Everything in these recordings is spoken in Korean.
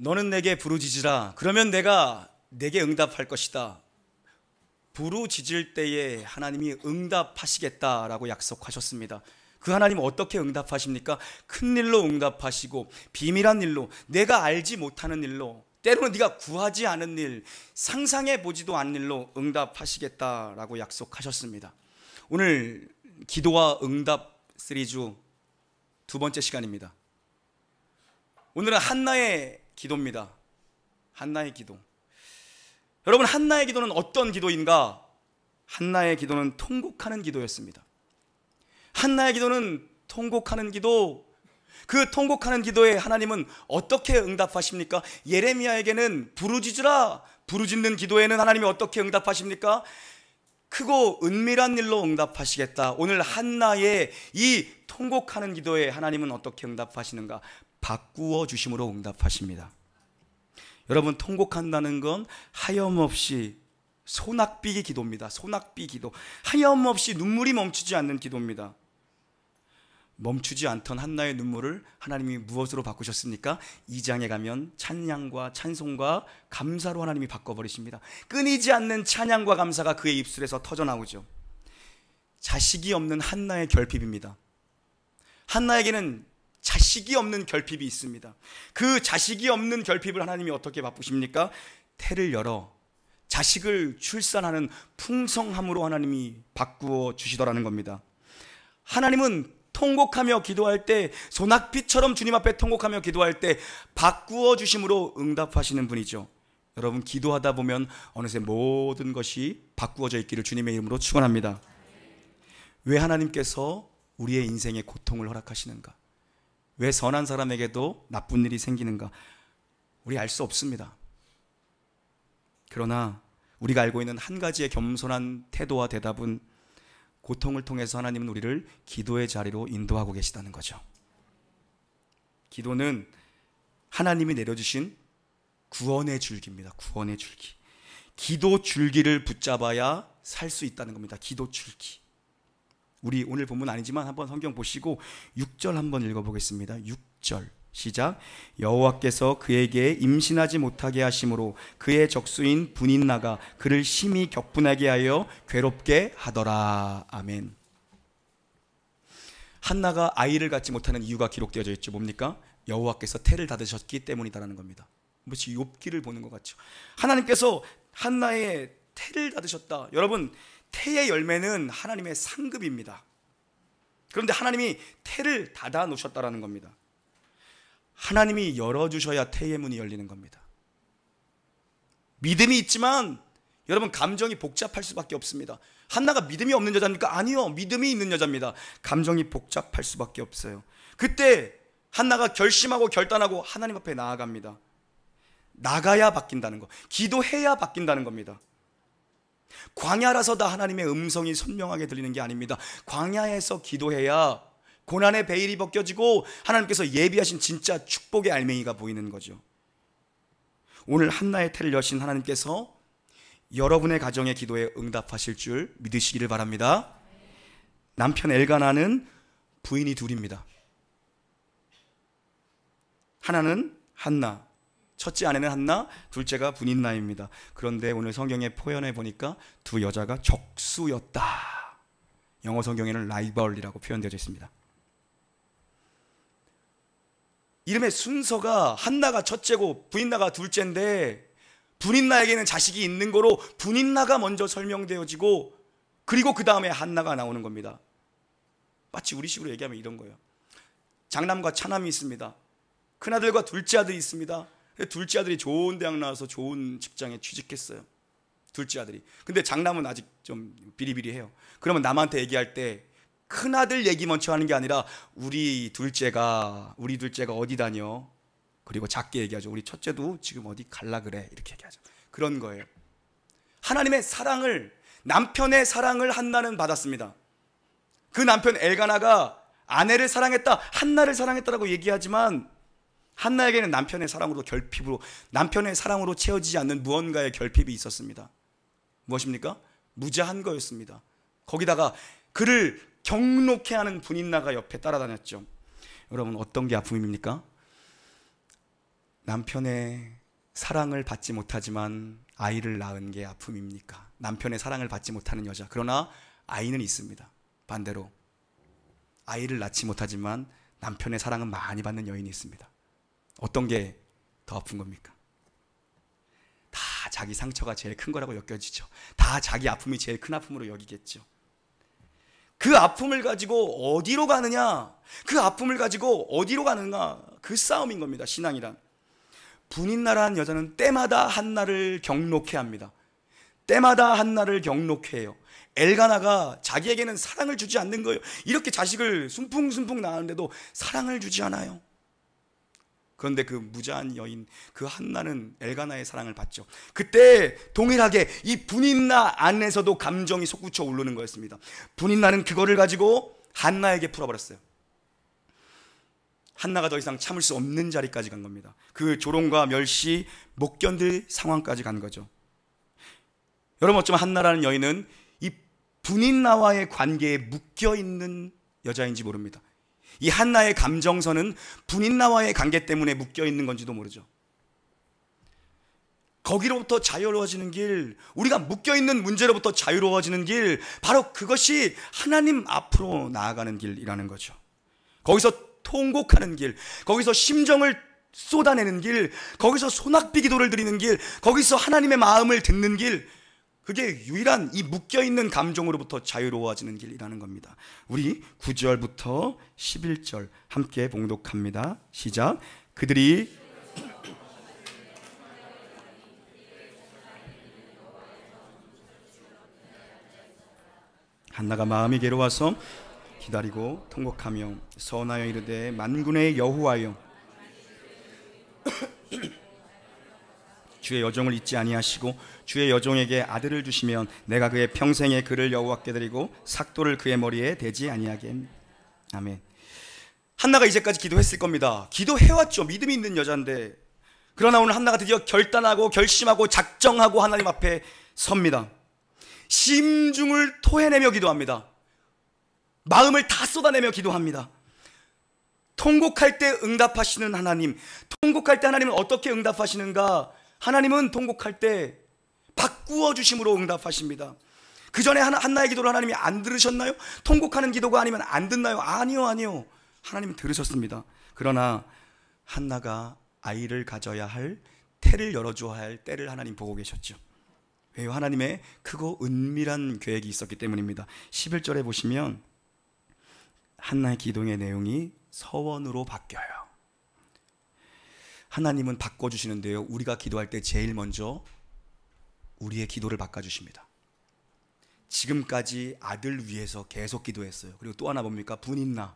너는 내게 부르짖으라. 그러면 내가 내게 응답할 것이다. 부르짖을 때에 하나님이 응답하시겠다라고 약속하셨습니다. 그 하나님은 어떻게 응답하십니까? 큰 일로 응답하시고 비밀한 일로, 내가 알지 못하는 일로, 때로는 네가 구하지 않은 일, 상상해 보지도 않은 일로 응답하시겠다라고 약속하셨습니다. 오늘 기도와 응답 시리즈 두 번째 시간입니다. 오늘은 한나의 기도입니다. 한나의 기도. 여러분, 한나의 기도는 어떤 기도인가? 한나의 기도는 통곡하는 기도였습니다. 한나의 기도는 통곡하는 기도. 그 통곡하는 기도에 하나님은 어떻게 응답하십니까? 예레미야에게는 부르짖으라, 부르짖는 기도에는 하나님이 어떻게 응답하십니까? 크고 은밀한 일로 응답하시겠다. 오늘 한나의 이 통곡하는 기도에 하나님은 어떻게 응답하시는가? 바꾸어 주심으로 응답하십니다. 여러분, 통곡한다는 건 하염없이 소낙비기 기도입니다. 소낙비 기도. 하염없이 눈물이 멈추지 않는 기도입니다. 멈추지 않던 한나의 눈물을 하나님이 무엇으로 바꾸셨습니까? 2장에 가면 찬양과 찬송과 감사로 하나님이 바꿔버리십니다. 끊이지 않는 찬양과 감사가 그의 입술에서 터져나오죠. 자식이 없는 한나의 결핍입니다. 한나에게는 자식이 없는 결핍이 있습니다. 그 자식이 없는 결핍을 하나님이 어떻게 바꾸십니까? 태를 열어 자식을 출산하는 풍성함으로 하나님이 바꾸어 주시더라는 겁니다. 하나님은 통곡하며 기도할 때, 소낙비처럼 주님 앞에 통곡하며 기도할 때 바꾸어 주심으로 응답하시는 분이죠. 여러분, 기도하다 보면 어느새 모든 것이 바꾸어져 있기를 주님의 이름으로 축원합니다. 왜 하나님께서 우리의 인생에 고통을 허락하시는가? 왜 선한 사람에게도 나쁜 일이 생기는가? 우리 알 수 없습니다. 그러나 우리가 알고 있는 한 가지의 겸손한 태도와 대답은 고통을 통해서 하나님은 우리를 기도의 자리로 인도하고 계시다는 거죠. 기도는 하나님이 내려주신 구원의 줄기입니다. 구원의 줄기. 기도 줄기를 붙잡아야 살 수 있다는 겁니다. 기도 줄기. 우리 오늘 본문 아니지만 한번 성경 보시고 6절 한번 읽어보겠습니다. 6절 시작. 여호와께서 그에게 임신하지 못하게 하심으로 그의 적수인 분인나가 그를 심히 격분하게 하여 괴롭게 하더라. 아멘. 한나가 아이를 갖지 못하는 이유가 기록되어져 있죠. 뭡니까? 여호와께서 태를 닫으셨기 때문이다라는 겁니다. 마치 욥기를 보는 것 같죠. 하나님께서 한나의 태를 닫으셨다. 여러분, 태의 열매는 하나님의 상급입니다. 그런데 하나님이 태를 닫아 놓으셨다라는 겁니다. 하나님이 열어주셔야 태의 문이 열리는 겁니다. 믿음이 있지만 여러분, 감정이 복잡할 수밖에 없습니다. 한나가 믿음이 없는 여자입니까? 아니요, 믿음이 있는 여자입니다. 감정이 복잡할 수밖에 없어요. 그때 한나가 결심하고 결단하고 하나님 앞에 나아갑니다. 나가야 바뀐다는 거, 기도해야 바뀐다는 겁니다. 광야라서 다 하나님의 음성이 선명하게 들리는 게 아닙니다. 광야에서 기도해야 고난의 베일이 벗겨지고 하나님께서 예비하신 진짜 축복의 알맹이가 보이는 거죠. 오늘 한나의 태를 여신 하나님께서 여러분의 가정의 기도에 응답하실 줄 믿으시기를 바랍니다. 남편 엘가나는 부인이 둘입니다. 하나는 한나, 첫째 아내는 한나, 둘째가 분인나입니다. 그런데 오늘 성경에 표현해 보니까 두 여자가 적수였다. 영어 성경에는 라이벌이라고 표현되어 있습니다. 이름의 순서가 한나가 첫째고 분인나가 둘째인데, 분인나에게는 자식이 있는 거로 분인나가 먼저 설명되어지고 그리고 그 다음에 한나가 나오는 겁니다. 마치 우리식으로 얘기하면 이런 거예요. 장남과 차남이 있습니다. 큰아들과 둘째 아들이 있습니다. 둘째 아들이 좋은 대학 나와서 좋은 직장에 취직했어요. 둘째 아들이. 근데 장남은 아직 좀 비리비리해요. 그러면 남한테 얘기할 때 큰아들 얘기 먼저 하는 게 아니라 우리 둘째가 어디 다녀? 그리고 작게 얘기하죠. 우리 첫째도 지금 어디 갈라 그래. 이렇게 얘기하죠. 그런 거예요. 하나님의 사랑을, 남편의 사랑을 한나는 받았습니다. 그 남편 엘가나가 아내를 사랑했다, 한나를 사랑했다라고 얘기하지만 한나에게는 남편의 사랑으로 남편의 사랑으로 채워지지 않는 무언가의 결핍이 있었습니다. 무엇입니까? 무자한 거였습니다. 거기다가 그를 경록해 하는 분인나가 옆에 따라다녔죠. 여러분, 어떤 게 아픔입니까? 남편의 사랑을 받지 못하지만 아이를 낳은 게 아픔입니까? 남편의 사랑을 받지 못하는 여자, 그러나 아이는 있습니다. 반대로 아이를 낳지 못하지만 남편의 사랑은 많이 받는 여인이 있습니다. 어떤 게 더 아픈 겁니까? 다 자기 상처가 제일 큰 거라고 여겨지죠. 다 자기 아픔이 제일 큰 아픔으로 여기겠죠. 그 아픔을 가지고 어디로 가느냐, 그 아픔을 가지고 어디로 가느냐, 그 싸움인 겁니다. 신앙이란. 분인나라한 여자는 때마다 한나를 경록해 합니다. 때마다 한나를 경록해 해요. 엘가나가 자기에게는 사랑을 주지 않는 거예요. 이렇게 자식을 숨풍숨풍 낳았는데도 사랑을 주지 않아요. 그런데 그 무자한 여인, 그 한나는 엘가나의 사랑을 받죠. 그때 동일하게 이 분인나 안에서도 감정이 솟구쳐 오르는 거였습니다. 분인나는 그거를 가지고 한나에게 풀어버렸어요. 한나가 더 이상 참을 수 없는 자리까지 간 겁니다. 그 조롱과 멸시, 못 견딜 상황까지 간 거죠. 여러분, 어쩌면 한나라는 여인은 이 분인나와의 관계에 묶여있는 여자인지 모릅니다. 이 한나의 감정선은 분인나와의 관계 때문에 묶여있는 건지도 모르죠. 거기로부터 자유로워지는 길, 우리가 묶여있는 문제로부터 자유로워지는 길, 바로 그것이 하나님 앞으로 나아가는 길이라는 거죠. 거기서 통곡하는 길, 거기서 심정을 쏟아내는 길, 거기서 소낙비 기도를 드리는 길, 거기서 하나님의 마음을 듣는 길, 그게 유일한 이 묶여있는 감정으로부터 자유로워지는 길이라는 겁니다. 우리 9절부터 11절 함께 봉독합니다. 시작. 그들이 한나가 마음이 괴로워서 기다리고 통곡하며 서원하여 이르되 만군의 여호와여, 주의 여종을 잊지 아니하시고 주의 여종에게 아들을 주시면 내가 그의 평생에 그를 여호와께 드리고 삭도를 그의 머리에 대지 아니하게. 아멘. 한나가 이제까지 기도했을 겁니다. 기도해왔죠. 믿음이 있는 여자인데. 그러나 오늘 한나가 드디어 결단하고 결심하고 작정하고 하나님 앞에 섭니다. 심중을 토해내며 기도합니다. 마음을 다 쏟아내며 기도합니다. 통곡할 때 응답하시는 하나님, 통곡할 때 하나님은 어떻게 응답하시는가? 하나님은 통곡할 때 바꾸어 주심으로 응답하십니다. 그 전에 한나의 기도를 하나님이 안 들으셨나요? 통곡하는 기도가 아니면 안 듣나요? 아니요. 하나님은 들으셨습니다. 그러나 한나가 아이를 가져야 할, 태를 열어줘야 할 때를 하나님 보고 계셨죠. 왜요? 하나님의 크고 은밀한 계획이 있었기 때문입니다. 11절에 보시면 한나의 기도의 내용이 서원으로 바뀌어요. 하나님은 바꿔주시는데요, 우리가 기도할 때 제일 먼저 우리의 기도를 바꿔주십니다. 지금까지 아들 위해서 계속 기도했어요. 그리고 또 하나 뭡니까? 분인나.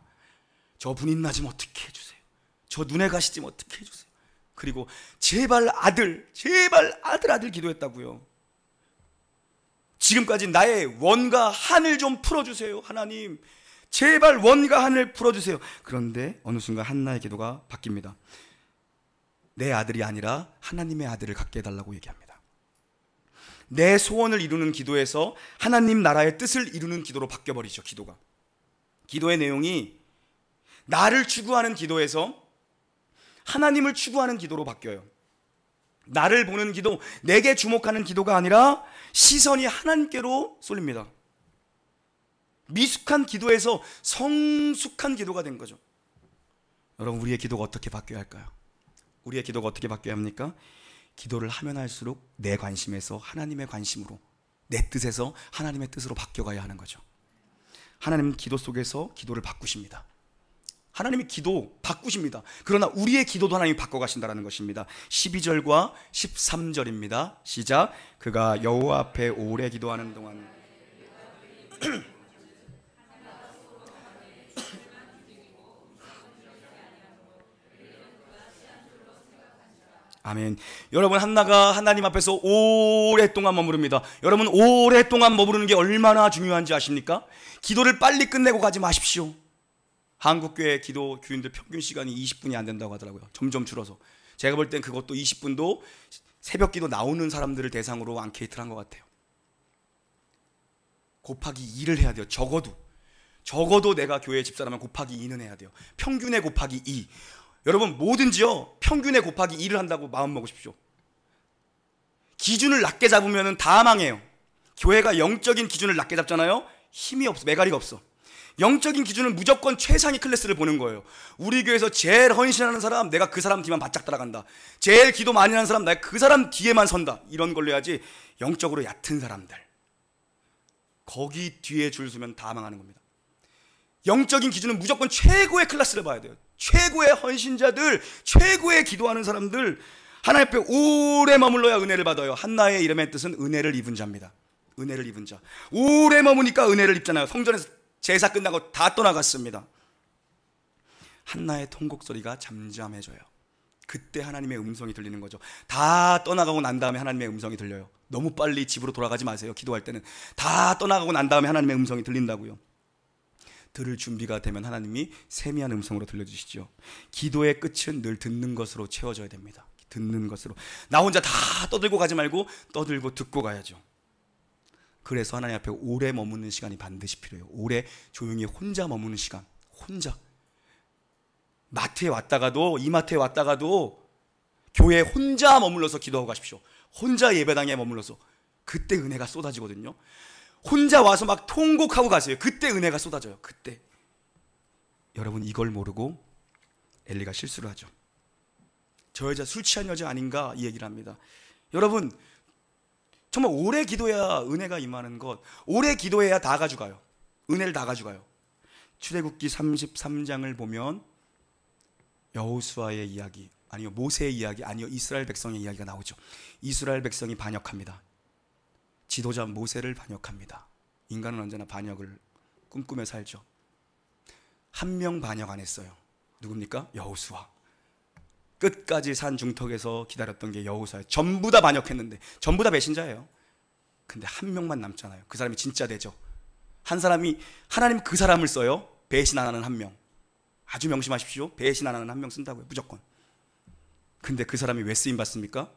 저 분인나 좀 어떻게 해주세요. 저 눈에 가시 좀 어떻게 해주세요. 그리고 제발 아들 기도했다고요. 지금까지 나의 원과 한을 좀 풀어주세요. 하나님, 제발 원과 한을 풀어주세요. 그런데 어느 순간 한나의 기도가 바뀝니다. 내 아들이 아니라 하나님의 아들을 갖게 해달라고 얘기합니다. 내 소원을 이루는 기도에서 하나님 나라의 뜻을 이루는 기도로 바뀌어버리죠. 기도의 내용이 나를 추구하는 기도에서 하나님을 추구하는 기도로 바뀌어요. 나를 보는 기도, 내게 주목하는 기도가 아니라 시선이 하나님께로 쏠립니다. 미숙한 기도에서 성숙한 기도가 된 거죠. 여러분, 우리의 기도가 어떻게 바뀌어야 할까요? 우리의 기도가 어떻게 바뀌어야 합니까? 기도를 하면 할수록 내 관심에서 하나님의 관심으로, 내 뜻에서 하나님의 뜻으로 바뀌어가야 하는 거죠. 하나님은 기도 속에서 기도를 바꾸십니다. 하나님이 기도 바꾸십니다. 그러나 우리의 기도도 하나님이 바꿔가신다는 것입니다. 12절과 13절입니다. 시작. 그가 여호와 앞에 오래 기도하는 동안 아멘. 여러분, 한나가 하나님 앞에서 오랫동안 머무릅니다. 여러분, 오랫동안 머무르는 게 얼마나 중요한지 아십니까? 기도를 빨리 끝내고 가지 마십시오. 한국교회 기도 교인들 평균 시간이 20분이 안 된다고 하더라고요. 점점 줄어서. 제가 볼 땐 그것도 20분도 새벽 기도 나오는 사람들을 대상으로 앙케이트를 한 것 같아요. 곱하기 2를 해야 돼요. 적어도 내가 교회 집사라면 곱하기 2는 해야 돼요. 평균에 곱하기 2. 여러분 뭐든지요 평균에 곱하기 2를 한다고 마음 먹으십시오. 기준을 낮게 잡으면 다 망해요. 교회가 영적인 기준을 낮게 잡잖아요. 힘이 없어, 메가리가 없어. 영적인 기준은 무조건 최상위 클래스를 보는 거예요. 우리 교회에서 제일 헌신하는 사람, 내가 그 사람 뒤만 바짝 따라간다. 제일 기도 많이 하는 사람, 내가 그 사람 뒤에만 선다. 이런 걸로 해야지. 영적으로 얕은 사람들, 거기 뒤에 줄 서면 다 망하는 겁니다. 영적인 기준은 무조건 최고의 클래스를 봐야 돼요. 최고의 헌신자들, 최고의 기도하는 사람들, 하나님 앞에 오래 머물러야 은혜를 받아요. 한나의 이름의 뜻은 은혜를 입은 자입니다. 은혜를 입은 자. 오래 머무니까 은혜를 입잖아요. 성전에서 제사 끝나고 다 떠나갔습니다. 한나의 통곡 소리가 잠잠해져요. 그때 하나님의 음성이 들리는 거죠. 다 떠나가고 난 다음에 하나님의 음성이 들려요. 너무 빨리 집으로 돌아가지 마세요. 기도할 때는 다 떠나가고 난 다음에 하나님의 음성이 들린다고요. 들을 준비가 되면 하나님이 세미한 음성으로 들려주시죠. 기도의 끝은 늘 듣는 것으로 채워져야 됩니다. 듣는 것으로. 나 혼자 다 떠들고 가지 말고 떠들고 듣고 가야죠. 그래서 하나님 앞에 오래 머무는 시간이 반드시 필요해요. 오래 조용히 혼자 머무는 시간. 혼자. 마트에 왔다가도, 이마트에 왔다가도 교회에 혼자 머물러서 기도하고 가십시오. 혼자 예배당에 머물러서. 그때 은혜가 쏟아지거든요. 혼자 와서 막 통곡하고 가세요. 그때 은혜가 쏟아져요. 그때. 여러분 이걸 모르고 엘리가 실수를 하죠. 저 여자 술 취한 여자 아닌가 이 얘기를 합니다. 여러분 정말 오래 기도해야 은혜가 임하는 것, 오래 기도해야 다 가져가요. 은혜를 다 가져가요. 출애굽기 33장을 보면 여호수아의 이야기, 아니요 모세의 이야기, 아니요 이스라엘 백성의 이야기가 나오죠. 이스라엘 백성이 반역합니다. 지도자 모세를 반역합니다. 인간은 언제나 반역을 꿈꾸며 살죠. 한 명 반역 안 했어요. 누굽니까? 여호수아. 끝까지 산 중턱에서 기다렸던 게 여호수아예요. 전부 다 반역했는데, 전부 다 배신자예요. 근데 한 명만 남잖아요. 그 사람이 진짜 되죠. 한 사람이, 하나님 그 사람을 써요. 배신 안 하는 한 명. 아주 명심하십시오. 배신 안 하는 한 명 쓴다고요. 무조건. 근데 그 사람이 왜 쓰임 받습니까?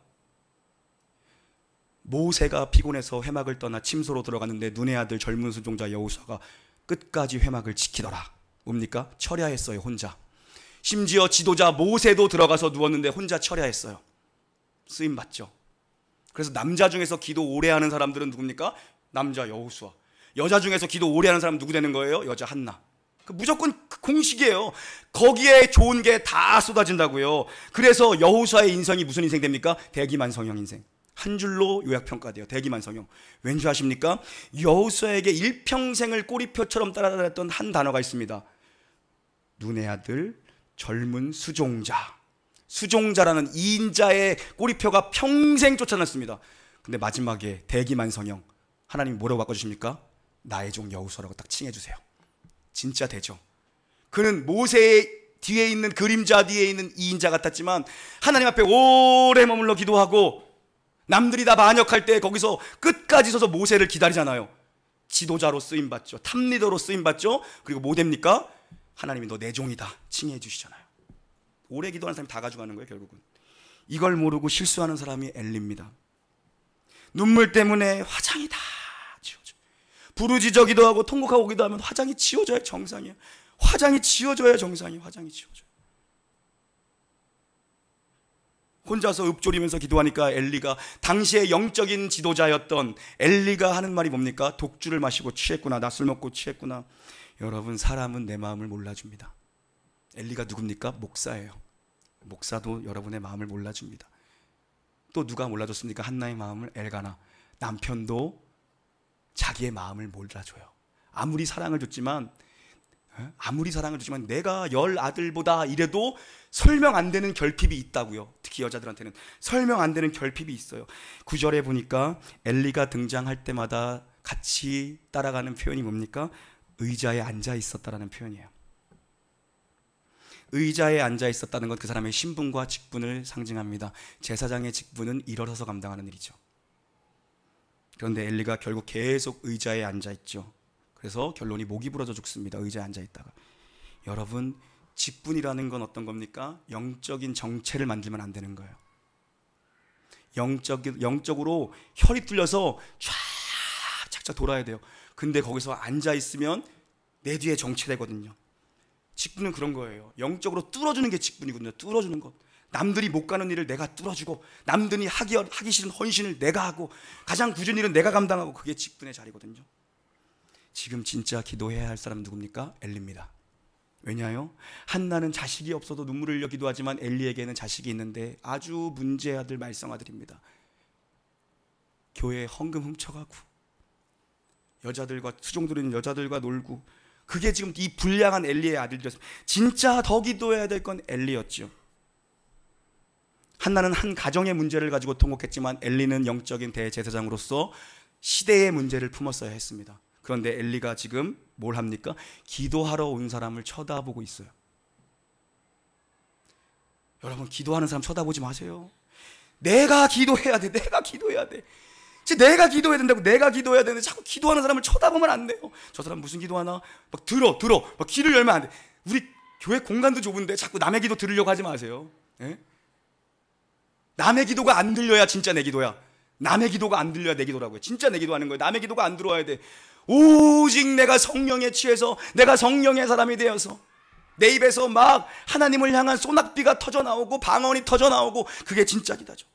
모세가 피곤해서 회막을 떠나 침소로 들어갔는데 눈의 아들 젊은 순종자 여호수아가 끝까지 회막을 지키더라. 뭡니까? 철야했어요. 혼자. 심지어 지도자 모세도 들어가서 누웠는데 혼자 철야했어요. 쓰임 받죠. 그래서 남자 중에서 기도 오래 하는 사람들은 누굽니까? 남자 여호수아. 여자 중에서 기도 오래 하는 사람 누구 되는 거예요? 여자 한나. 무조건 공식이에요. 거기에 좋은 게 다 쏟아진다고요. 그래서 여호수아의 인성이 무슨 인생 됩니까? 대기만성형 인생. 한 줄로 요약평가돼요. 대기만성형. 왠지 아십니까? 여호수아에게 일평생을 꼬리표처럼 따라다녔던 한 단어가 있습니다. 눈의 아들 젊은 수종자. 수종자라는 2인자의 꼬리표가 평생 쫓아났습니다. 근데 마지막에 대기만성형. 하나님이 뭐라고 바꿔주십니까? 나의 종 여호수아라고 딱 칭해주세요. 진짜 되죠. 그는 모세의 뒤에 있는, 그림자 뒤에 있는 2인자 같았지만 하나님 앞에 오래 머물러 기도하고 남들이 다 반역할 때 거기서 끝까지 서서 모세를 기다리잖아요. 지도자로 쓰임받죠. 탑리더로 쓰임받죠. 그리고 뭐 됩니까? 하나님이 너 내 종이다 칭해 주시잖아요. 오래 기도하는 사람이 다 가져가는 거예요. 결국은. 이걸 모르고 실수하는 사람이 엘리입니다. 눈물 때문에 화장이 다 지워져. 부르짖어 기도하고 통곡하고 기도하면 화장이 지워져야 정상이에요. 화장이 지워져야 정상이에요. 화장이 지워져요. 혼자서 읊조리면서 기도하니까 엘리가, 당시의 영적인 지도자였던 엘리가 하는 말이 뭡니까? 독주를 마시고 취했구나. 낮술 먹고 취했구나. 여러분, 사람은 내 마음을 몰라줍니다. 엘리가 누굽니까? 목사예요. 목사도 여러분의 마음을 몰라줍니다. 또 누가 몰라줬습니까? 한나의 마음을? 엘가나. 남편도 자기의 마음을 몰라줘요. 아무리 사랑을 줬지만 내가 10 아들보다 이래도 설명 안 되는 결핍이 있다고요. 특히 여자들한테는 설명 안 되는 결핍이 있어요. 9절에 보니까 엘리가 등장할 때마다 같이 따라가는 표현이 뭡니까? 의자에 앉아 있었다라는 표현이에요. 의자에 앉아 있었다는 건 그 사람의 신분과 직분을 상징합니다. 제사장의 직분은 일어서서 감당하는 일이죠. 그런데 엘리가 결국 계속 의자에 앉아 있죠. 그래서 결론이 목이 부러져 죽습니다. 의자에 앉아 있다가. 여러분, 직분이라는 건 어떤 겁니까? 영적인 정체를 만들면 안 되는 거예요. 영적으로 혈이 뚫려서 쫙 돌아야 돼요. 근데 거기서 앉아 있으면 내 뒤에 정체되거든요. 직분은 그런 거예요. 영적으로 뚫어주는 게 직분이거든요. 뚫어주는 것. 남들이 못 가는 일을 내가 뚫어주고, 남들이 하기 싫은 헌신을 내가 하고, 가장 굳은 일은 내가 감당하고, 그게 직분의 자리거든요. 지금 진짜 기도해야 할 사람은 누굽니까? 엘리입니다. 왜냐하여 한나는 자식이 없어도 눈물을 흘려 기도하지만 엘리에게는 자식이 있는데 아주 문제 아들 말썽 아들입니다. 교회에 헌금 훔쳐가고, 여자들과, 수종들은 여자들과 놀고, 그게 지금 이 불량한 엘리의 아들들이었습니다. 진짜 더 기도해야 될 건 엘리였죠. 한나는 한 가정의 문제를 가지고 통곡했지만 엘리는 영적인 대제사장으로서 시대의 문제를 품었어야 했습니다. 그런데 엘리가 지금 뭘 합니까? 기도하러 온 사람을 쳐다보고 있어요. 여러분, 기도하는 사람 쳐다보지 마세요. 내가 기도해야 돼. 내가 기도해야 돼. 내가 기도해야 된다고, 내가 기도해야 되는데 자꾸 기도하는 사람을 쳐다보면 안 돼요. 저 사람 무슨 기도하나? 막 들어. 막 귀를 열면 안 돼. 우리 교회 공간도 좁은데 자꾸 남의 기도 들으려고 하지 마세요. 예? 남의 기도가 안 들려야 진짜 내 기도야. 남의 기도가 안 들려야 내 기도라고요. 진짜 내 기도하는 거예요. 남의 기도가 안 들어와야 돼. 오직 내가 성령에 취해서, 내가 성령의 사람이 되어서 내 입에서 막 하나님을 향한 소낙비가 터져나오고 방언이 터져나오고, 그게 진짜 기도죠.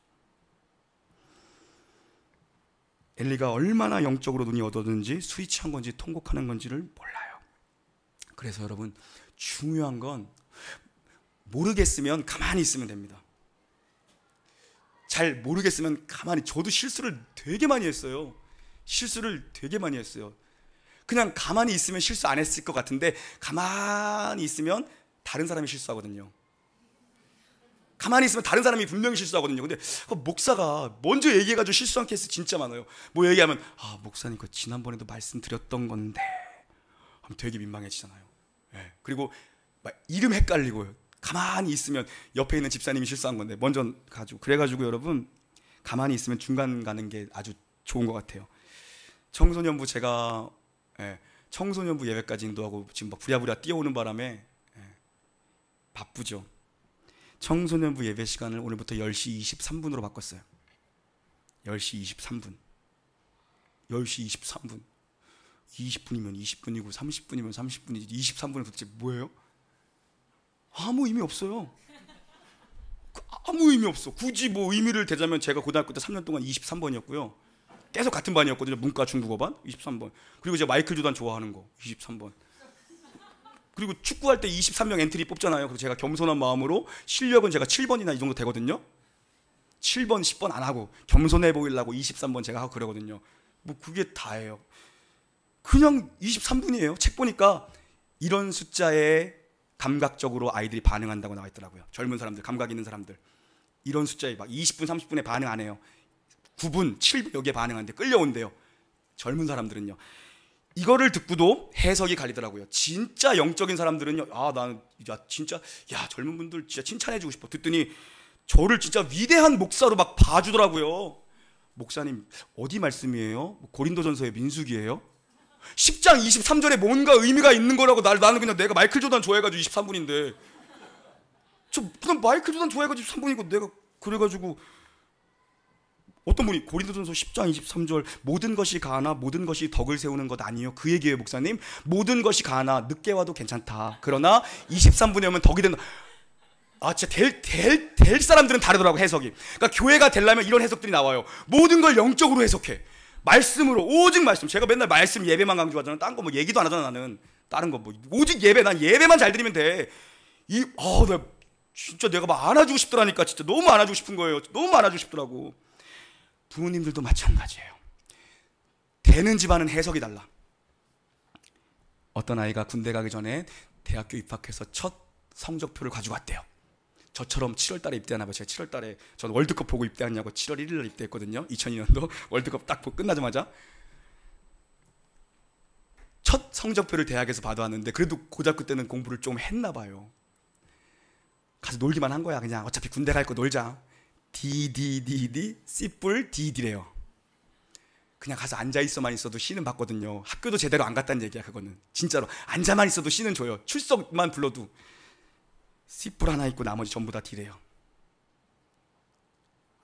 엘리가 얼마나 영적으로 눈이 어두웠는지, 스위치한 건지 통곡하는 건지를 몰라요. 그래서 여러분, 중요한 건 모르겠으면 가만히 있으면 됩니다. 잘 모르겠으면 가만히, 저도 실수를 되게 많이 했어요. 그냥 가만히 있으면 실수 안 했을 것 같은데, 가만히 있으면 다른 사람이 실수하거든요. 가만히 있으면 다른 사람이 분명히 실수하거든요. 근데 목사가 먼저 얘기해가지고 실수한 케이스 진짜 많아요. 뭐 얘기하면, 목사님 그 지난번에도 말씀드렸던 건데, 하면 되게 민망해지잖아요. 네. 그리고 막 이름 헷갈리고요. 가만히 있으면 옆에 있는 집사님이 실수한 건데 먼저 가지고, 그래가지고 여러분, 가만히 있으면 중간 가는 게 아주 좋은 것 같아요. 청소년부, 제가 청소년부 예배까지 인도하고 지금 막 부랴부랴 뛰어오는 바람에 바쁘죠. 청소년부 예배 시간을 오늘부터 10시 23분으로 바꿨어요. 10시 23분 10시 23분 20분이면 20분이고 30분이면 30분이지 23분은 도대체 뭐예요? 아무 의미 없어요. 아무 의미 없어. 굳이 뭐 의미를 대자면, 제가 고등학교 때 3년 동안 23번이었고요. 계속 같은 반이었거든요. 문과 중국어반 23번. 그리고 제가 마이클 조단 좋아하는 거 23번. 그리고 축구할 때 23명 엔트리 뽑잖아요. 그래서 제가 겸손한 마음으로, 실력은 제가 7번이나 이 정도 되거든요. 7번, 10번 안 하고 겸손해 보이려고 23번 제가 하고 그러거든요. 뭐 그게 다예요. 그냥 23분이에요. 책 보니까 이런 숫자에 감각적으로 아이들이 반응한다고 나와 있더라고요. 젊은 사람들, 감각 있는 사람들, 이런 숫자에 막 20분, 30분에 반응 안 해요. 9분, 7분 여기에 반응하는데 끌려온대요. 젊은 사람들은요. 이거를 듣고도 해석이 갈리더라고요. 진짜 영적인 사람들은요, 나는 진짜 젊은 분들 진짜 칭찬해주고 싶어. 듣더니 저를 진짜 위대한 목사로 막 봐주더라고요. 목사님 어디 말씀이에요? 고린도전서의 민수기예요? 10장 23절에 뭔가 의미가 있는 거라고. 나는 그냥 내가 마이클 조단 좋아해가지고 23분인데, 저 그냥 마이클 조단 좋아해가지고 23분이고, 내가 그래가지고 어떤 분이 고린도전서 10장 23절 모든 것이 가나 모든 것이 덕을 세우는 것 아니요, 그 얘기예요 목사님. 모든 것이 가나 늦게 와도 괜찮다. 그러나 23분에 오면 덕이 된다. 진짜 될 사람들은 다르더라고, 해석이. 그러니까 교회가 되려면 이런 해석들이 나와요. 모든 걸 영적으로 해석해. 말씀으로, 오직 말씀. 제가 맨날 말씀 예배만 강조하잖아. 딴 거 뭐 얘기도 안 하잖아. 나는 다른 거 뭐 오직 예배, 난 예배만 잘 드리면 돼. 나 진짜 내가 막 안아주고 싶더라니까. 진짜 너무 안아주고 싶은 거예요. 너무 안아주고 싶더라고. 부모님들도 마찬가지예요. 되는 집안은 해석이 달라. 어떤 아이가 군대 가기 전에 대학교 입학해서 첫 성적표를 가지고 왔대요. 저처럼 7월 달에 입대하나 봐요. 제가 7월 달에, 전 월드컵 보고 입대하냐고 7월 1일 날 입대했거든요. 2002년도 월드컵 딱 끝나자마자 첫 성적표를 대학에서 받아왔는데, 그래도 고등학교 때는 공부를 좀 했나 봐요. 가서 놀기만 한 거야. 그냥 어차피 군대 갈 거 놀자. D C뿔 D래요. 그냥 가서 앉아있어만 있어도 C는 받거든요. 학교도 제대로 안 갔다는 얘기야. 그거는 진짜로 앉아만 있어도 C는 줘요. 출석만 불러도. C뿔 하나 있고 나머지 전부 다 D래요.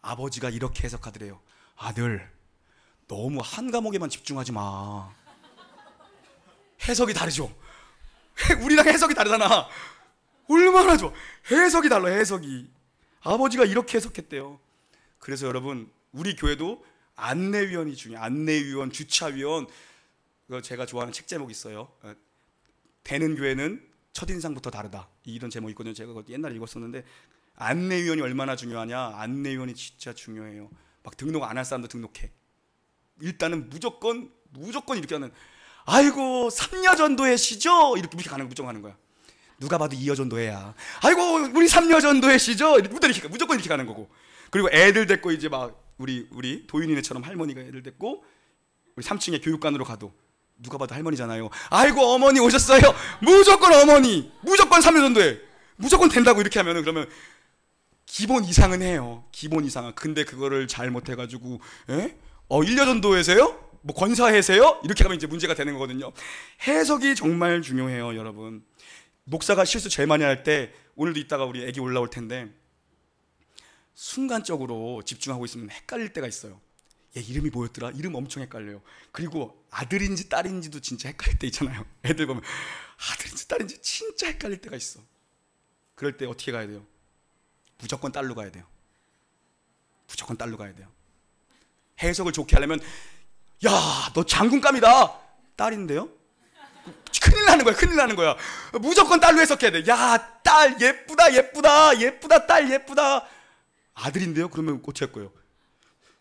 아버지가 이렇게 해석하더래요. 아들, 너무 한 과목에만 집중하지 마. 해석이 다르죠. 우리랑 해석이 다르잖아. 얼마나 좋아. 해석이 달라. 해석이. 아버지가 이렇게 해석했대요. 그래서 여러분, 우리 교회도 안내위원이 중요해요. 안내위원, 주차위원. 그거 제가 좋아하는 책 제목이 있어요. 되는 교회는 첫인상부터 다르다, 이런 제목이 있거든요. 제가 옛날에 읽었었는데, 안내위원이 얼마나 중요하냐. 안내위원이 진짜 중요해요. 막 등록 안 할 사람도 등록해. 일단은 무조건 이렇게 하는, 아이고 삼여전도회시죠? 이렇게 가는 거 무조건 하는 거야. 누가 봐도 이여전도회야. 아이고 우리 삼여전도회시죠? 무조건 이렇게 가는 거고. 그리고 애들 데리고 이제 막 우리 도윤이네처럼 할머니가 애들 데리고 우리 3층에 교육관으로 가도 누가 봐도 할머니잖아요. 아이고 어머니 오셨어요. 무조건 어머니, 무조건 삼여전도회, 무조건 된다고 이렇게 하면은, 그러면 기본 이상은 해요. 기본 이상은. 근데 그거를 잘못해가지고, 일여전도회세요? 뭐 권사회세요? 이렇게 하면 이제 문제가 되는 거거든요. 해석이 정말 중요해요, 여러분. 목사가 실수 제일 많이 할 때, 오늘도 이따가 우리 애기 올라올 텐데, 순간적으로 집중하고 있으면 헷갈릴 때가 있어요. 얘 이름이 뭐였더라? 이름 엄청 헷갈려요. 그리고 아들인지 딸인지도 진짜 헷갈릴 때 있잖아요. 애들 보면 아들인지 딸인지 진짜 헷갈릴 때가 있어. 그럴 때 어떻게 가야 돼요? 무조건 딸로 가야 돼요. 무조건 딸로 가야 돼요. 해석을 좋게 하려면, 야, 너 장군감이다. 딸인데요? 큰일 나는 거야. 큰일 나는 거야. 무조건 딸로 해석해야 돼. 야, 딸 예쁘다, 예쁘다, 예쁘다, 딸 예쁘다. 아들인데요? 그러면 어떻게 할 거예요?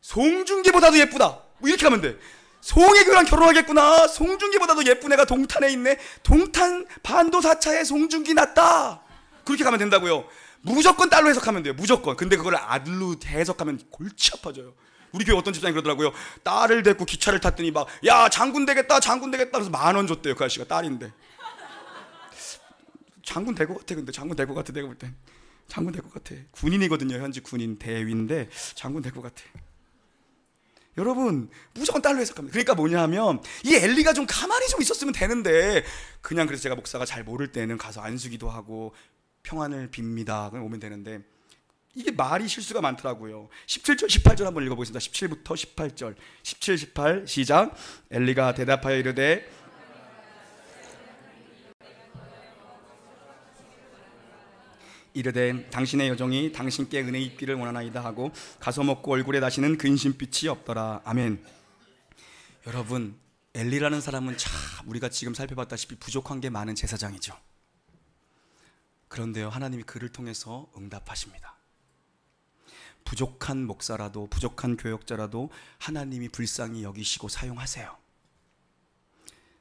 송중기보다도 예쁘다. 뭐 이렇게 하면 돼. 송혜교랑 결혼하겠구나. 송중기보다도 예쁜 애가 동탄에 있네. 동탄 반도사차에 송중기 났다. 그렇게 가면 된다고요. 무조건 딸로 해석하면 돼요. 무조건. 근데 그걸 아들로 해석하면 골치 아파져요. 우리 교회 어떤 집사님 그러더라고요. 딸을 데리고 기차를 탔더니 막, 야, 장군 되겠다, 장군 되겠다. 그래서 10,000원 줬대요. 그 아저씨가 딸인데. 장군 될 것 같아. 근데 장군 될 것 같아. 내가 볼 땐 장군 될 것 같아. 군인이거든요. 현지 군인 대위인데 장군 될 것 같아. 여러분, 무조건 딸로 해석합니다. 그러니까 뭐냐 하면, 이 엘리가 좀 가만히 좀 있었으면 되는데, 그냥, 그래서 제가 목사가 잘 모를 때는 가서 안수기도 하고 평안을 빕니다. 그럼 오면 되는데, 이게 말이 실수가 많더라고요. 17절 18절 한번 읽어보겠습니다. 17부터 18절. 17, 18 시작. 엘리가 대답하여 이르되, 당신의 여종이 당신께 은혜 입기를 원하나이다 하고 가서 먹고 얼굴에 다시는 근심빛이 없더라. 아멘. 여러분, 엘리라는 사람은 참 우리가 지금 살펴봤다시피 부족한 게 많은 제사장이죠. 그런데요, 하나님이 그를 통해서 응답하십니다. 부족한 목사라도, 부족한 교역자라도 하나님이 불쌍히 여기시고 사용하세요.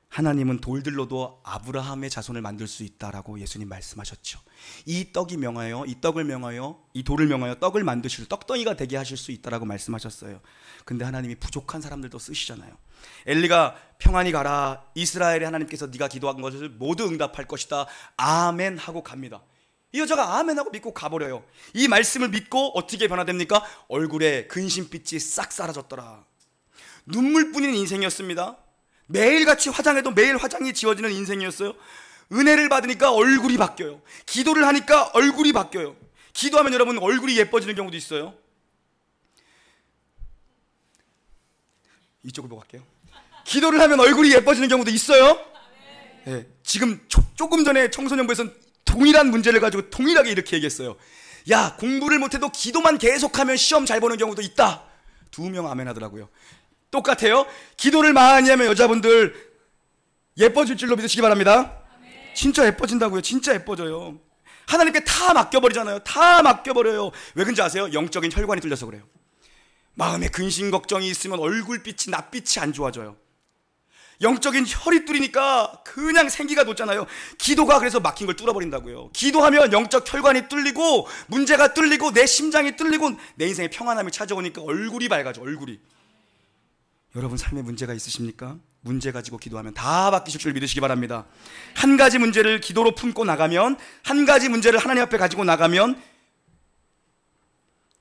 하나님은 돌들로도 아브라함의 자손을 만들 수 있다라고 예수님 말씀하셨죠. 이 떡을 명하여 이 돌을 명하여 떡을 만드실, 떡덩이가 되게 하실 수 있다라고 말씀하셨어요. 근데 하나님이 부족한 사람들도 쓰시잖아요. 엘리가 평안히 가라, 이스라엘의 하나님께서 네가 기도한 것을 모두 응답할 것이다, 아멘 하고 갑니다. 이 여자가 아멘 하고 믿고 가버려요. 이 말씀을 믿고 어떻게 변화됩니까? 얼굴에 근심빛이 싹 사라졌더라. 눈물뿐인 인생이었습니다. 매일같이 화장해도 매일 화장이 지워지는 인생이었어요. 은혜를 받으니까 얼굴이 바뀌어요. 기도를 하니까 얼굴이 바뀌어요. 기도하면 여러분 얼굴이 예뻐지는 경우도 있어요. 이쪽을 보고 갈게요. 기도를 하면 얼굴이 예뻐지는 경우도 있어요. 네, 지금 조금 전에 청소년부에서는 동일한 문제를 가지고 동일하게 이렇게 얘기했어요. 야, 공부를 못해도 기도만 계속하면 시험 잘 보는 경우도 있다. 2명 아멘 하더라고요. 똑같아요. 기도를 많이 하면 여자분들 예뻐질 줄로 믿으시기 바랍니다. 진짜 예뻐진다고요. 진짜 예뻐져요. 하나님께 다 맡겨버리잖아요. 다 맡겨버려요. 왜 그런지 아세요? 영적인 혈관이 뚫려서 그래요. 마음에 근심 걱정이 있으면 얼굴빛이 낯빛이 안 좋아져요. 영적인 혈이 뚫리니까 그냥 생기가 돋잖아요. 기도가 그래서 막힌 걸 뚫어버린다고요. 기도하면 영적 혈관이 뚫리고 문제가 뚫리고 내 심장이 뚫리고 내 인생에 평안함이 찾아오니까 얼굴이 밝아져. 얼굴이. 여러분 삶에 문제가 있으십니까? 문제 가지고 기도하면 다 바뀌실 줄 믿으시기 바랍니다. 한 가지 문제를 기도로 품고 나가면, 한 가지 문제를 하나님 앞에 가지고 나가면,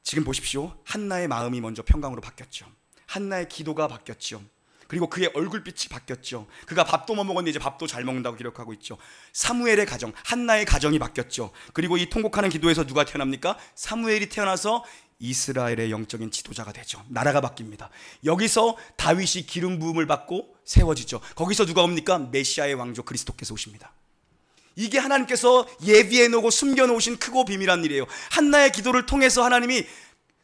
지금 보십시오. 한나의 마음이 먼저 평강으로 바뀌었죠. 한나의 기도가 바뀌었죠. 그리고 그의 얼굴빛이 바뀌었죠. 그가 밥도 못 먹었는데 이제 밥도 잘 먹는다고 기록하고 있죠. 사무엘의 가정, 한나의 가정이 바뀌었죠. 그리고 이 통곡하는 기도에서 누가 태어납니까? 사무엘이 태어나서 이스라엘의 영적인 지도자가 되죠. 나라가 바뀝니다. 여기서 다윗이 기름 부음을 받고 세워지죠. 거기서 누가 옵니까? 메시아의 왕조 그리스도께서 오십니다. 이게 하나님께서 예비해 놓고 숨겨 놓으신 크고 비밀한 일이에요. 한나의 기도를 통해서 하나님이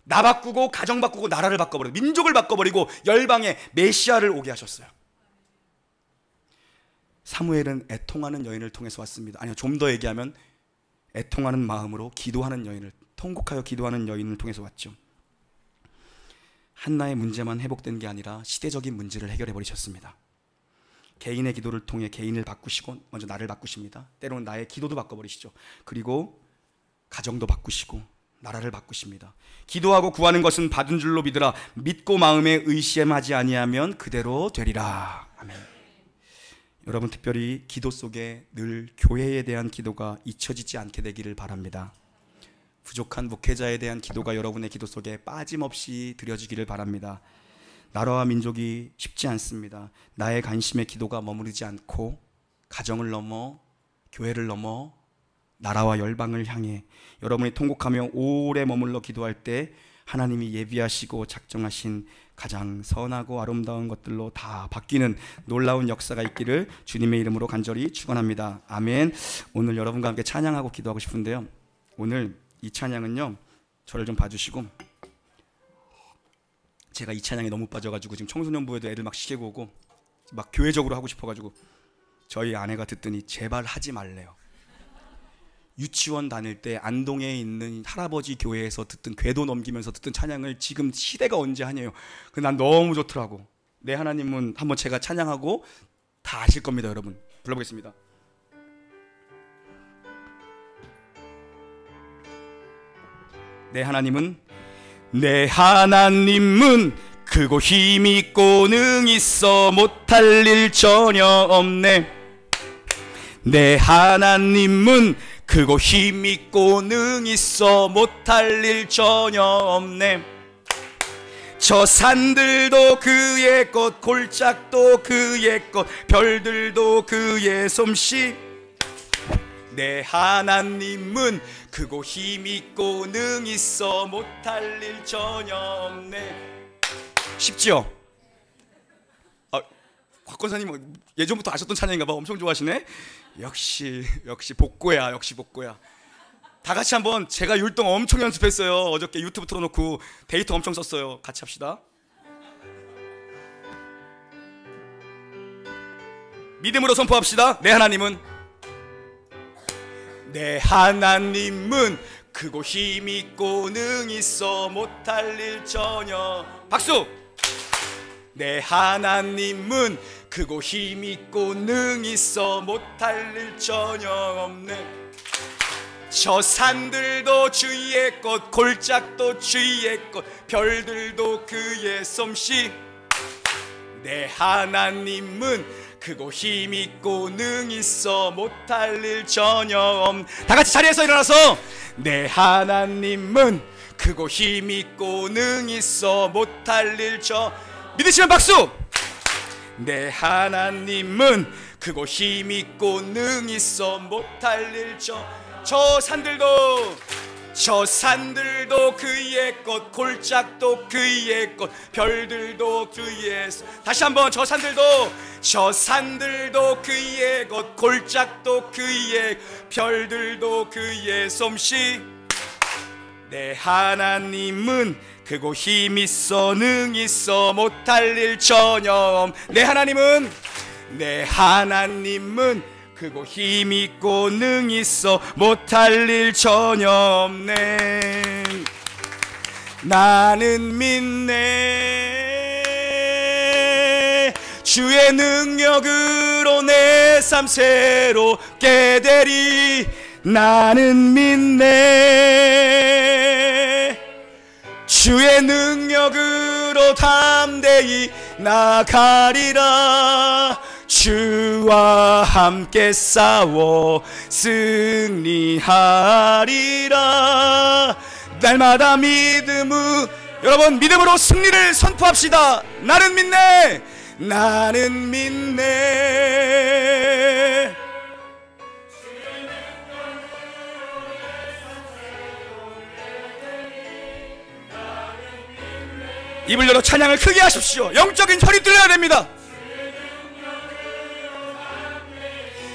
나 바꾸고 가정 바꾸고 나라를 바꿔버리고 민족을 바꿔버리고 열방에 메시아를 오게 하셨어요. 사무엘은 애통하는 여인을 통해서 왔습니다. 아니요, 좀 더 얘기하면 애통하는 마음으로 기도하는 여인을, 통곡하여 기도하는 여인을 통해서 왔죠. 한나의 문제만 회복된 게 아니라 시대적인 문제를 해결해 버리셨습니다. 개인의 기도를 통해 개인을 바꾸시고 먼저 나를 바꾸십니다. 때로는 나의 기도도 바꿔버리시죠. 그리고 가정도 바꾸시고 나라를 바꾸십니다. 기도하고 구하는 것은 받은 줄로 믿으라. 믿고 마음에 의심하지 아니하면 그대로 되리라. 아멘. 여러분, 특별히 기도 속에 늘 교회에 대한 기도가 잊혀지지 않게 되기를 바랍니다. 부족한 목회자에 대한 기도가 여러분의 기도 속에 빠짐없이 드려지기를 바랍니다. 나라와 민족이 쉽지 않습니다. 나의 관심의 기도가 머무르지 않고 가정을 넘어 교회를 넘어 나라와 열방을 향해 여러분이 통곡하며 오래 머물러 기도할 때 하나님이 예비하시고 작정하신 가장 선하고 아름다운 것들로 다 바뀌는 놀라운 역사가 있기를 주님의 이름으로 간절히 축원합니다. 아멘. 오늘 여러분과 함께 찬양하고 기도하고 싶은데요, 오늘 이 찬양은요, 저를 좀 봐주시고, 제가 이 찬양에 너무 빠져가지고 지금 청소년부에도 애들 막 시키고 오고 막 교회적으로 하고 싶어가지고 저희 아내가 듣더니 제발 하지 말래요. 유치원 다닐 때 안동에 있는 할아버지 교회에서 듣던, 궤도 넘기면서 듣던 찬양을 지금 시대가 언제 하냐요. 난 너무 좋더라고. 내 하나님은 한번 제가 찬양하고 다 아실 겁니다. 여러분, 불러보겠습니다. 내 하나님은, 내 하나님은 크고 힘있고 능있어 못할 일 전혀 없네. 내 하나님은 크고 힘있고 능있어 못할 일 전혀 없네. 저 산들도 그의 것, 골짜기도 그의 것, 별들도 그의 솜씨. 내 하나님은 크고 힘있고 능있어 못할 일 전혀 없네. 쉽지요? 곽권사님 예전부터 아셨던 찬양인가 봐. 엄청 좋아하시네. 역시 복고야. 역시 복고야. 다 같이 한번, 제가 율동 엄청 연습했어요. 어저께 유튜브 틀어놓고 데이터 엄청 썼어요. 같이 합시다. 믿음으로 선포합시다. 내 하나님은, 내 하나님은 크고 힘있고 능있어 못할 일 전혀. 박수! 내 하나님은 크고 힘있고 능있어 못할 일 전혀 없네. 저 산들도 주의 것, 골짜기도 주의 것, 별들도 그의 솜씨. 내 하나님은 크고 힘있고 능있어 못할 일 전혀 없네. 다 같이 자리에서 일어나서, 내 하나님은 크고 힘있고 능있어 못할 일 믿으시면 박수! 내 하나님은 크고 힘있고 능있어 못할 일 저 산들도 그의 것, 골짜기도 그의 것, 별들도 그의. 다시 한번, 저 산들도 그의 것, 골짜기도 그의, 별들도 그의 솜씨. 내 하나님은 크고 힘있어 능있어 못할 일 전혀 없. 내 하나님은 크고 힘있고 능있어 못할 일 전혀 없네. 나는 믿네. 주의 능력으로 내 삶 새롭게 되리. 나는 믿네. 주의 능력으로 담대히 나가리라. 주와 함께 싸워 승리하리라. 날마다 여러분, 믿음으로 승리를 선포합시다. 나는 믿네. 나는 믿네. 입을 열어 찬양을 크게 하십시오. 영적인 혈이 들려야 됩니다.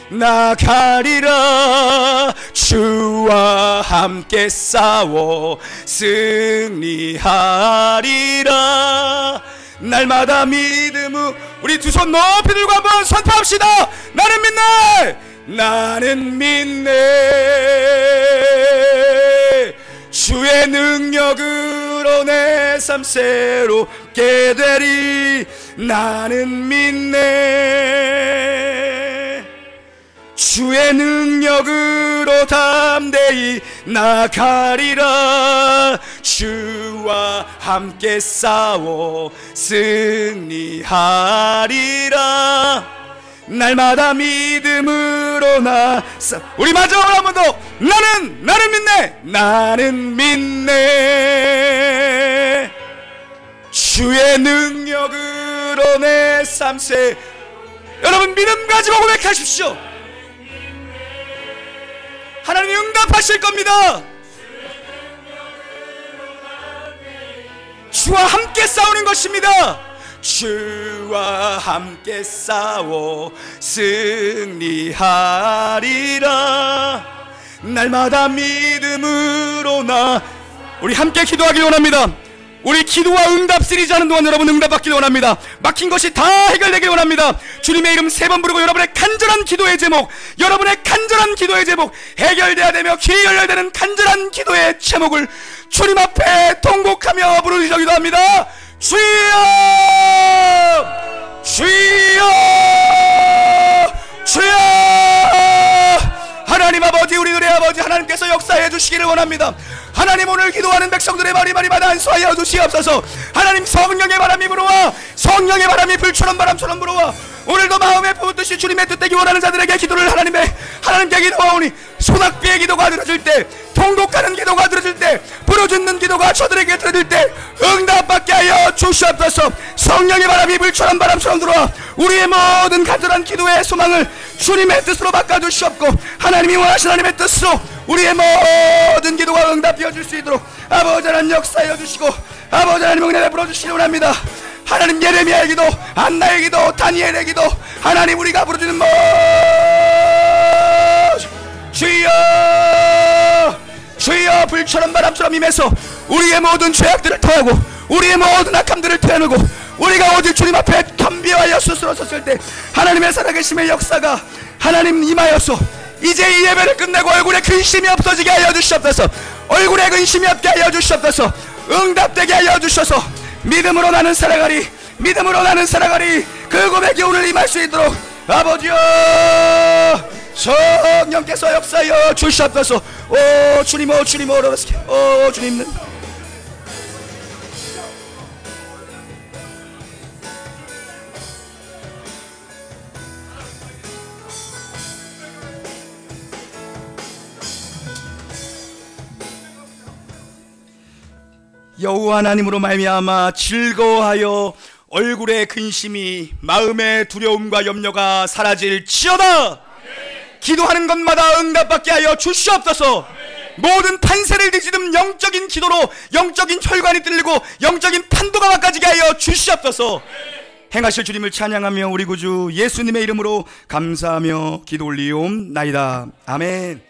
나가리라. 주와 함께 싸워 승리하리라. 날마다 믿음으로 우리 두 손 높이 들고 한번 선포합시다. 나는 믿네. 나는 믿네. 주의 능력으로 내 삶 새롭게 되리. 나는 믿네. 주의 능력으로 담대히 나가리라. 주와 함께 싸워 승리하리라. 날마다 믿음으로 우리 마지막으로 한 번 더. 나는 믿네. 나는 믿네. 주의 능력으로 내 삶새. 여러분 믿음 가지고 고백하십시오. 하나님이 응답하실 겁니다. 주와 함께 싸우는 것입니다. 주와 함께 싸워 승리하리라. 날마다 믿음으로 우리 함께 기도하기 원합니다. 우리 기도와 응답 시리즈 하는 동안 여러분 응답받기를 원합니다. 막힌 것이 다 해결되길 원합니다. 주님의 이름 3번 부르고 여러분의 간절한 기도의 제목, 여러분의 간절한 기도의 제목, 해결돼야 되며 길이 열려되는 간절한 기도의 제목을 주님 앞에 통곡하며 부르짖기도 합니다. 주여! 주여! 주여! 하나님 아버지, 우리들의 아버지 하나님께서 역사해 주시기를 원합니다. 하나님, 오늘 기도하는 백성들의 마리마다 안수하여 주시옵소서. 하나님, 성령의 바람이 불어와, 성령의 바람이 불처럼 바람처럼 불어와 오늘도 마음에 부었듯이 주님의 뜻되기 원하는 자들에게 기도를 하나님께 기도하오니 소낙비의 기도가 들어질 때, 통곡하는 기도가 들어질 때, 부르짖는 기도가 저들에게 들어질 때 응답받게 하여 주시옵소서. 성령의 바람이 불처럼 바람처럼 들어와 우리의 모든 간절한 기도의 소망을 주님의 뜻으로 바꿔주시옵고, 하나님이 원하시는 하나님의 뜻으로 우리의 모든 기도가 응답되어 줄 수 있도록 아버지 하나님 역사하여 주시고, 아버지 하나님 은혜 베풀어 주시기 원합니다. 하나님, 예레미야의 기도, 안나의 기도, 다니엘의 기도, 하나님 우리가 부르짖는 주여, 주여, 불처럼 바람처럼 임해서 우리의 모든 죄악들을 토하고 우리의 모든 악함들을 토해내고 우리가 오직 주님 앞에 겸비하여 스스로 섰을 때 하나님의 살아계심의 역사가 하나님 임하여서 이제 이 예배를 끝내고 얼굴에 근심이 없어지게 하여 주시옵소서. 얼굴에 근심이 없게 하여 주시옵소서. 응답되게 하여 주셔서 믿음으로 나는 살아가리, 믿음으로 나는 살아가리, 그 고백이 오늘 임할 수 있도록 아버지여 성령께서 역사하여 주시옵소서. 오 주님, 오 주님, 오 주님. 여호와 하나님으로 말미암아 즐거워하여 얼굴의 근심이, 마음의 두려움과 염려가 사라질지어다. 기도하는 것마다 응답받게 하여 주시옵소서. 모든 판세를 뒤집은 영적인 기도로 영적인 혈관이 뚫리고 영적인 판도가 바꿔지게 하여 주시옵소서. 행하실 주님을 찬양하며 우리 구주 예수님의 이름으로 감사하며 기도 올리옵나이다. 아멘.